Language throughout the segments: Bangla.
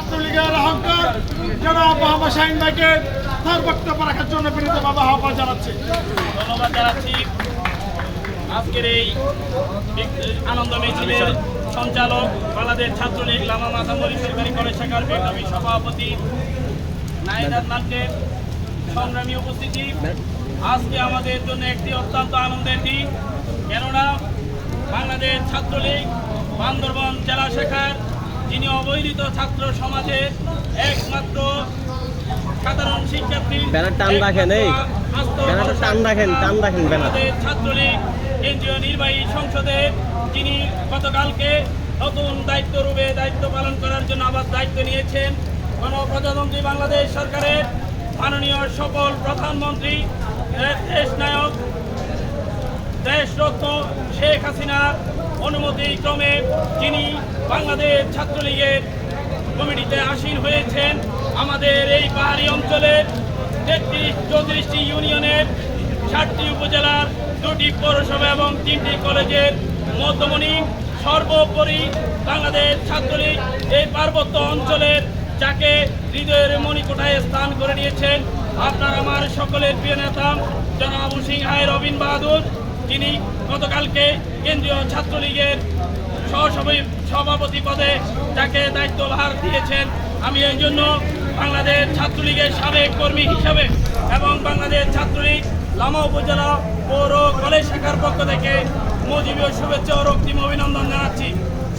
ছাত্রলীগের অহংকার জনাব মোহাম্মদ শাহীন ভাইকে তার বক্তব্য রাখার জন্য বিনীতভাবে আহ্বান জানাচ্ছি। ধন্যবাদ জানাচ্ছি। আজকের এই আনন্দ মিছিলের সঞ্চালক বাংলাদেশ ছাত্রলীগ লামা মাথামরি সরকারি কলেজ শাখার বিপ্লবী সভাপতি নাহিদ আদনানকে সংগ্রামী উপস্থিতি। আজকে আমাদের জন্য একটি অত্যন্ত আনন্দের দিন, কেননা বাংলাদেশ ছাত্রলীগ বান্দরবান জেলা শাখার যিনি অবহেলিত ছাত্র সমাজের একমাত্র সাধারণ শিক্ষার্থী ছাত্রলীগ কেন্দ্রীয় নির্বাহী সংসদের যিনি গতকালকে নতুন দায়িত্ব পালন করার জন্য আবার দায়িত্ব নিয়েছেন গণপ্রজাতন্ত্রী বাংলাদেশ সরকারের মাননীয় সফল প্রধানমন্ত্রী দেশ নায়ক দেশরত্ন শেখ হাসিনার অনুমতি ক্রমে যিনি বাংলাদেশ ছাত্রলীগের কমিটিতে আসীন হয়েছেন। আমাদের এই পাহাড়ি অঞ্চলের 34টি ইউনিয়নের 60টি উপজেলার 2টি পৌরসভা এবং 3টি কলেজের মধ্যমণি, সর্বোপরি বাংলাদেশ ছাত্রলীগ এই পার্বত্য অঞ্চলের যাকে হৃদয়ের মণিকোঠায় স্থান করে নিয়েছেন আপনার আমার সকলের প্রিয় নেতা জনাব সিংহাই রবিন বাহাদুর, যিনি গতকালকে কেন্দ্রীয় ছাত্রলীগের সভাপতি পদে যাকে দায়িত্বভার দিয়েছেন। আমি এই জন্য বাংলাদেশ ছাত্রলীগের সাবেক কর্মী হিসাবে এবং বাংলাদেশ ছাত্রলীগ লামা উপজেলা পৌর কলেজ শাখার পক্ষ থেকে মুজিবীয় শুভেচ্ছা ও রক্তিম অভিনন্দন জানাচ্ছি।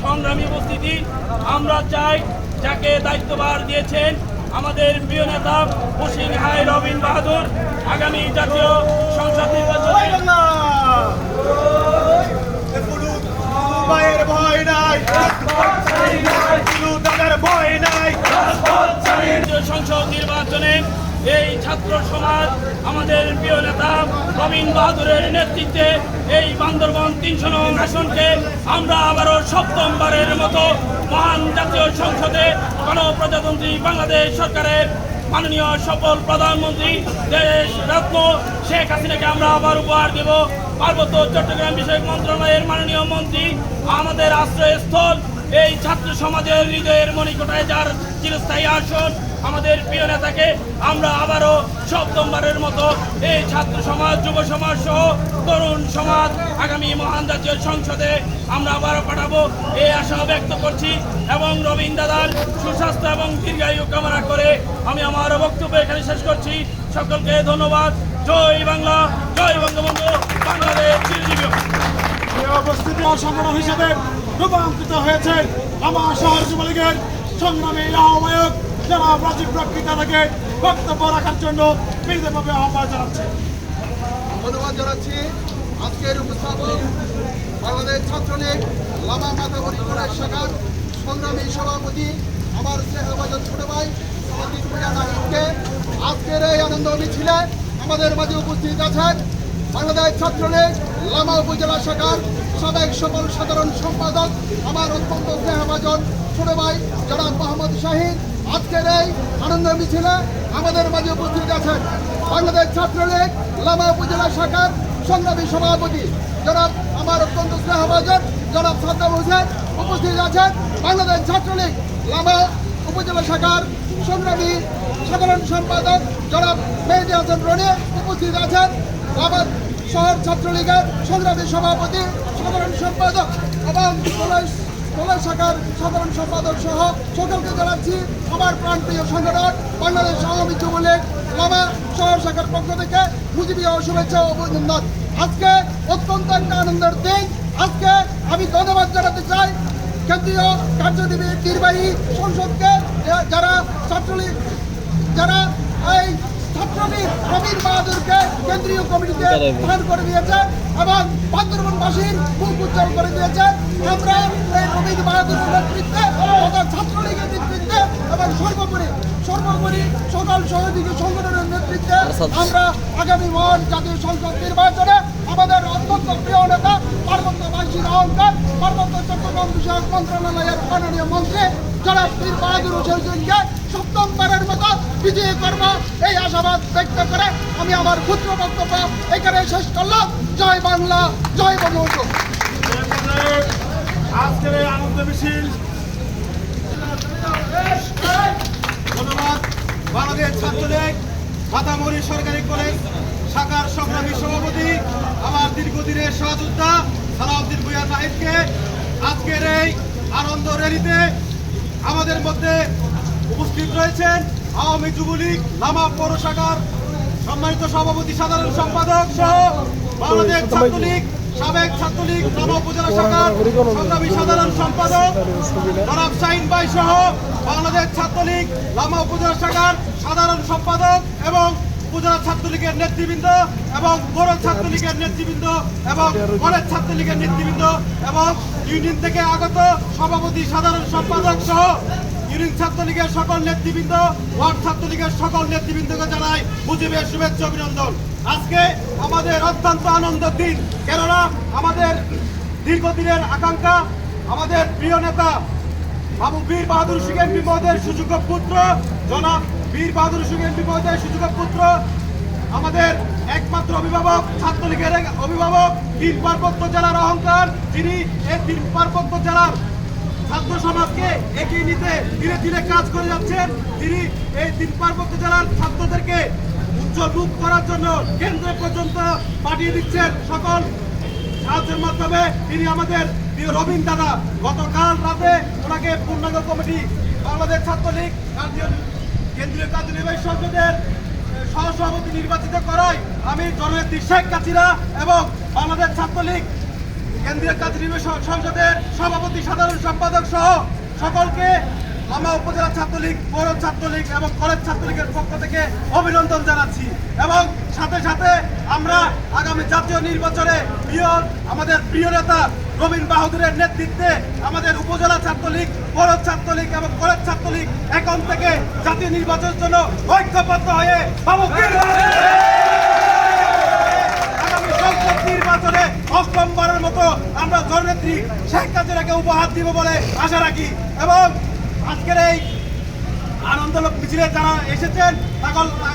সংগ্রামী উপস্থিতি, আমরা চাই যাকে দায়িত্বভার দিয়েছেন আমাদের প্রিয় নেতা সিংহাই রবিন বাহাদুর আগামী জাতীয় সংসদ নির্বাচনে সংসদ নির্বাচনে এই ছাত্র সমাজ আমাদের প্রিয় নেতা রবিন বাহাদুরের নেতৃত্বে এই বান্দরবান 300 নং আসনকে আমরা আবারও 7মবারের মতো মহান জাতীয় সংসদে গণপ্রজাতন্ত্রী বাংলাদেশ সরকারের মাননীয় সফল প্রধানমন্ত্রী দেশ রত্ন শেখ হাসিনাকে আমরা আবার উপহার দেব। পার্বত্য চট্টগ্রাম বিষয়ক মন্ত্রণালয়ের মাননীয় মন্ত্রী আমাদের আশ্রয়স্থল এই ছাত্র সমাজের হৃদয়ের মণিকোঠায় যার চিরস্থায়ী আসন আমাদের প্রিয় নেতাকে আমরা আবারও 7মবারের মতো এই ছাত্র সমাজ যুব সমাজ সহ তরুণ সমাজ আগামী মহান জাতীয় সংসদে আমরা আবারও পাঠাবো এই আশা ব্যক্ত করছি এবং রবীন দাদার সুস্বাস্থ্য এবং দীর্ঘায়ু কামনা করে আমি আমার বক্তব্য এখানে শেষ করছি। সকলকে ধন্যবাদ। জয় বাংলা, জয় বঙ্গবন্ধু, বাংলাদেশ চিরজীবী। উপস্থিতি সংগঠন হিসেবে রূপান্তরিত হয়েছে আমার শহর যুবলীগের সংগ্রামী আহ্বায়ক জনাব রাজীব রক্ষিতা থেকে বক্তব্য রাখার জন্য বিনীতভাবে আহ্বান জানাচ্ছি। ধন্যবাদ জানাচ্ছি। আজকের উপস্থাপক বাংলাদেশ ছাত্রলীগ লামা মাথামরি কলেজ শাখার সংগ্রামী সভাপতি আমার স্নেহভাজন ছোট ভাই নাহিদকে। আজকের এই আনন্দ মিছিলে আমাদের মাঝে উপস্থিত আছেন বাংলাদেশ ছাত্রলীগ লামা উপজেলা শাখার সাবেক সফল সাধারণ সম্পাদক আমার অত্যন্ত স্নেহভাজন ছোট ভাই জনাব মোহাম্মদ শাহীন। আজকের এই আনন্দ মিছিলে আমাদের মাঝে উপস্থিত আছেন বাংলাদেশ ছাত্রলীগ লামা উপজেলা শাখার সংগ্রামী সভাপতি জনাব আমার অত্যন্ত স্নেহভাজন জনাব সাদ্দাম হোসেন। উপস্থিত আছেন বাংলাদেশ ছাত্রলীগ লামা উপজেলা শাখার সংগ্রামী সাধারণ সম্পাদক জনাব মেহেদী হাসান রনি। উপস্থিত আছেন লামা শহর ছাত্রলীগের সংগ্রামী সভাপতি সাধারণ সম্পাদক এবং কলেজ শাখার সাধারণ সম্পাদক সহ সকলকে জানাচ্ছি আমার প্রাণপ্রিয় সংগঠন বাংলাদেশ আওয়ামী যুবলীগ লামা শহর শাখার পক্ষ থেকে মুজিবীয় শুভেচ্ছা ও অভিনন্দন। আজকে অত্যন্ত একটা আনন্দের দিন। আজকে আমি ধন্যবাদ জানাতে চাই কেন্দ্রীয় নির্বাহী সংসদকে যারা ছাত্রলীগ এই ছাত্রলীগ রবিন বাহাদুরকে কেন্দ্রীয় কমিটিতে প্রদান করে দিয়েছেন এবং বান্দরবানবাসীর মুখ উজ্জ্বল করে দিয়েছেন। আমরা এই রবিন বাহাদুরের নেতৃত্বে ছাত্রলীগের নেতৃত্বে এবং সর্বোপরি সকল সহযোগী সংগঠনের নেতৃত্বে আমরা আগামী মহান জাতীয় সংসদ নির্বাচনে আমাদের অত্যন্ত প্রিয় নেতা পার্বত্যবাসীর অহংকার পার্বত্য চট্টগ্রাম বিষয়ক মন্ত্রণালয়ের মাননীয় মন্ত্রী জনাব বীর বাহাদুর হোসেনকে 7মবারের মতো বিজয়ী করব এই আশাবাদ ব্যক্ত করে আমি আমার ক্ষুদ্র বক্তব্য এখানে শেষ করলাম। জয় বাংলা, জয় বঙ্গবন্ধু। আজকের এই আনন্দ মিছিল বাংলাদেশ ছাত্রলীগ মাতামুহুরী সরকারি কলেজ শাখার সংগ্রামী সভাপতি আমার দীর্ঘদিনের সহযোদ্ধা সালাউদ্দিন ভূঁইয়া নাহিদকে আজকের এই আনন্দ র্যালিতে আমাদের মধ্যে উপস্থিত রয়েছেন আওয়ামী যুবলীগ লামা পৌর শাখার সম্মানিত সভাপতি সাধারণ সম্পাদক সহ বাংলাদেশ ছাত্রলীগ সাবেক ছাত্রলীগ লামা উপজেলা শাখার সংগ্রামী সাধারণ সম্পাদক জনাব শাহিন ভাই সহ বাংলাদেশ ছাত্রলীগ লামা উপজেলা শাখার সাধারণ সম্পাদক এবং উপজেলা ছাত্রলীগের নেতৃবৃন্দ এবং পৌর ছাত্রলীগের নেতৃবৃন্দ এবং কলেজ ছাত্রলীগের নেতৃবৃন্দ এবং ইউনিয়ন থেকে আগত সভাপতি সাধারণ সম্পাদক সহ ইউনিয়ন ছাত্রলীগের সকল নেতৃবৃন্দ ওয়ার্ড ছাত্রলীগের সকল নেতৃবৃন্দকে জানাই মুজিবের শুভেচ্ছা অভিনন্দন। আজকে আমাদের অত্যন্ত আনন্দের দিন, কেননা আমাদের দীর্ঘদিনের আকাঙ্ক্ষা আমাদের প্রিয় নেতা বাবু বীর বাহাদুর সিং এমপি মহোদয়ের সুযোগ্য পুত্র জনাব বীর বাহাদুর সিং এমপি মহোদয়ের সুযোগ্য পুত্র আমাদের একমাত্র অভিভাবক ছাত্রলীগের অভিভাবক তিন পার্বত্য জেলার অহংকার, যিনি এই তিন পার্বত্য জেলার ছাত্র সমাজকে এগিয়ে নিতে ধীরে ধীরে কাজ করে যাচ্ছেন। তিনি এই তিন পার্বত্য জেলার ছাত্রদেরকে উজ্জ্বল রূপ করার জন্য কেন্দ্র পর্যন্ত পাঠিয়ে দিচ্ছেন সকল সাহায্যের মাধ্যমে। তিনি আমাদের প্রিয় রবিন দাদা গতকাল রাতে ওনাকে পূর্ণাঙ্গ কমিটি বাংলাদেশ ছাত্রলীগ কেন্দ্রীয় কার্যনির্বাহী সংসদের সহসভাপতি নির্বাচিত করায় আমি জননেত্রী শেখ হাসিনা এবং বাংলাদেশ ছাত্রলীগ কেন্দ্রীয় কার্যনির্বাহী সংসদের সভাপতি সাধারণ সম্পাদক সহ সকলকে লামা উপজেলা ছাত্রলীগ পৌর ছাত্রলীগ এবং কলেজ ছাত্রলীগের পক্ষ থেকে অভিনন্দন জানাচ্ছি। এবং সাথে সাথে আমরা আগামী জাতীয় নির্বাচনে আমাদের প্রিয় নেতা রবীন বাহাদুরের নেতৃত্বে আমাদের উপজেলা ছাত্রলীগ পৌর ছাত্রলীগ এবং কলেজ ছাত্রলীগ এখন থেকে জাতীয় নির্বাচনের জন্য ঐক্যবদ্ধ হয়ে নির্বাচনে অষ্টমবারের মতো আমরা জননেত্রী শেখ হাসিনাকে উপহার দিব বলে আশা রাখি। এবং আজকের এই আনন্দ মিছিলে যারা এসেছেন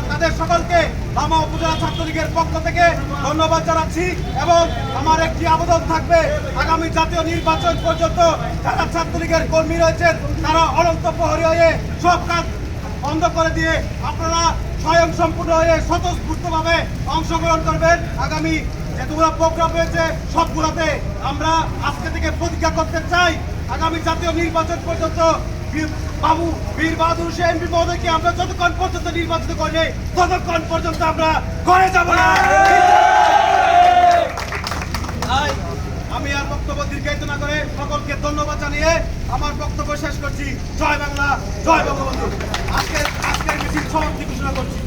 তাদের সকলকে লামা উপজেলা ছাত্রলীগের পক্ষ থেকে ধন্যবাদ জানাচ্ছি। এবং আমার একটি আবেদন থাকবে, আগামী জাতীয় নির্বাচন পর্যন্ত যারা ছাত্রলীগের কর্মী রয়েছেন তারা অনন্ত প্রহরী হয়ে সব কাজ বন্ধ করে দিয়ে আপনারা স্বয়ং সম্পূর্ণ হয়ে স্বতঃস্ফূর্তভাবে অংশগ্রহণ করবেন। আগামী যেগুলো প্রোগ্রাম হয়েছে সবগুলোতে আমরা আজকে থেকে প্রতিজ্ঞা করতে চাই, আগামী জাতীয় নির্বাচন পর্যন্ত বাবু বীর বাহাদুর সিং এমপি মহোদয়কে আমরা যতক্ষণ পর্যন্ত নির্বাচিত করি ততক্ষণ পর্যন্ত আমরা ঘরে যাব না। তাই আমি আর বক্তব্য দীর্ঘায়িত না করে সকলকে ধন্যবাদ জানিয়ে আমার বক্তব্য শেষ করছি। জয় বাংলা, জয় বঙ্গবন্ধু। আজকের মিছিল সমাপ্তি ঘোষণা করছি।